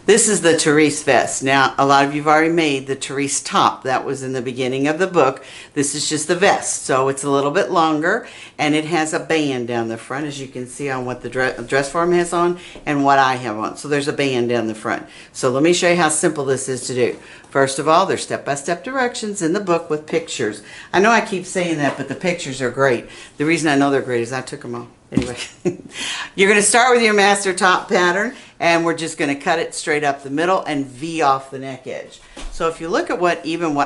This is the Terese Vest. Now, a lot of you have already made the Terese top. That was in the beginning of the book. This is just the vest. So it's a little bit longer, and it has a band down the front, as you can see on what the dress form has on and what I have on. So there's a band down the front. So let me show you how simple this is to do. First of all, there's step-by-step directions in the book with pictures. I know I keep saying that, but the pictures are great. The reason I know they're great is I took them all. Anyway, you're going to start with your master top pattern, and we're just going to cut it straight up the middle and V off the neck edge. So if you look at what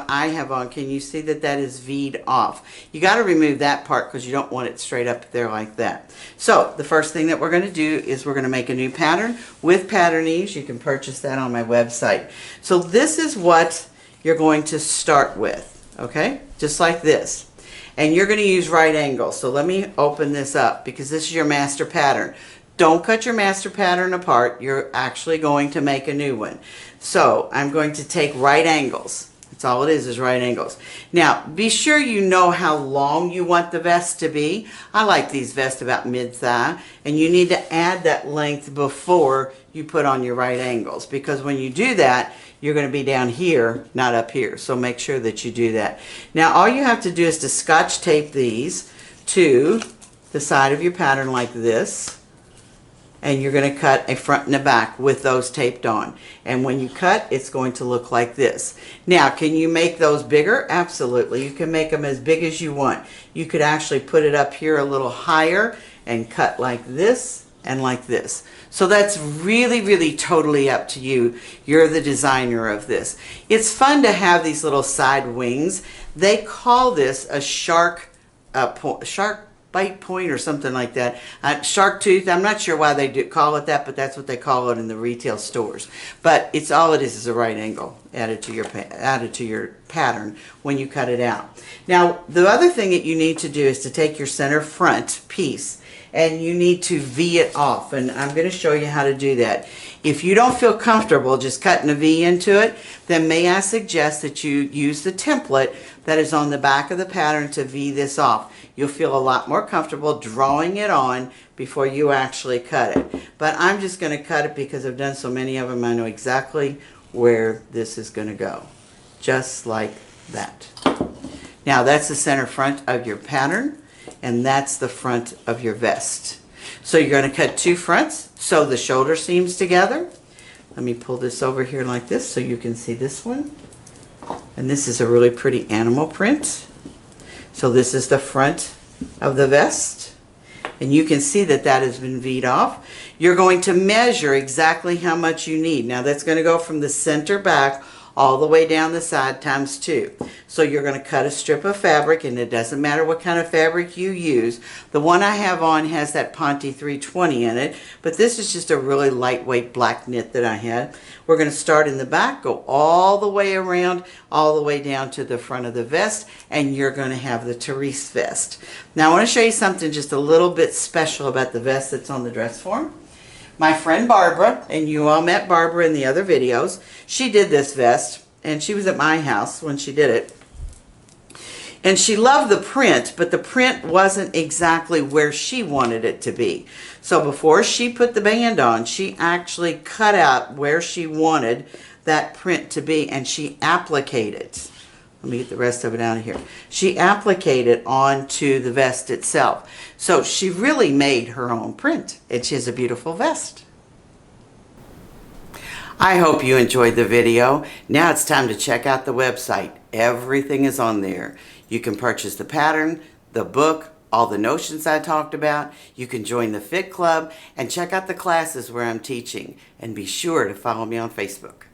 I have on, can you see that that is V'd off? You got to remove that part because you don't want it straight up there like that. So the first thing that we're going to do is we're going to make a new pattern with Pattern Ease. You can purchase that on my website. So this is what you're going to start with, okay? Just like this. And you're going to use right angles. So let me open this up because this is your master pattern. Don't cut your master pattern apart. You're actually going to make a new one. So I'm going to take right angles. That's all it is right angles. Now, be sure you know how long you want the vest to be. I like these vests about mid-thigh, and you need to add that length before you put on your right angles, because when you do that, you're going to be down here, not up here. So make sure that you do that. Now, all you have to do is to scotch tape these to the side of your pattern like this. And you're going to cut a front and a back with those taped on. And when you cut, it's going to look like this. Now, can you make those bigger? Absolutely. You can make them as big as you want. You could actually put it up here a little higher and cut like this and like this. So that's really, really totally up to you. You're the designer of this. It's fun to have these little side wings. They call this a shark bite point or something like that. Shark tooth. I'm not sure why they do call it that, but that's what they call it in the retail stores. But it's all it is a right angle added to your pattern when you cut it out. Now, the other thing that you need to do is to take your center front piece and you need to V it off, and I'm going to show you how to do that. If you don't feel comfortable just cutting a V into it, then may I suggest that you use the template that is on the back of the pattern to V this off. You'll feel a lot more comfortable drawing it on before you actually cut it. But I'm just going to cut it because I've done so many of them. I know exactly where this is going to go. Just like that. Now that's the center front of your pattern, and that's the front of your vest. So you're going to cut two fronts, sew the shoulder seams together. Let me pull this over here like this so you can see this one. And this is a really pretty animal print. So this is the front of the vest. And you can see that that has been V'd off. You're going to measure exactly how much you need. Now that's going to go from the center back all the way down the side times 2. So you're going to cut a strip of fabric, and it doesn't matter what kind of fabric you use. The one I have on has that Ponte 320 in it, but this is just a really lightweight black knit that I had. We're going to start in the back, go all the way around, all the way down to the front of the vest, and you're going to have the Terese vest. Now I want to show you something just a little bit special about the vest that's on the dress form. My friend Barbara, and you all met Barbara in the other videos, she did this vest, and she was at my house when she did it. And she loved the print, but the print wasn't exactly where she wanted it to be. So before she put the band on, she actually cut out where she wanted that print to be, and she appliqued it. Let me get the rest of it out of here. She appliqued it onto the vest itself. So she really made her own print. And she has a beautiful vest. I hope you enjoyed the video. Now it's time to check out the website. Everything is on there. You can purchase the pattern, the book, all the notions I talked about. You can join the Fit Club and check out the classes where I'm teaching. And be sure to follow me on Facebook.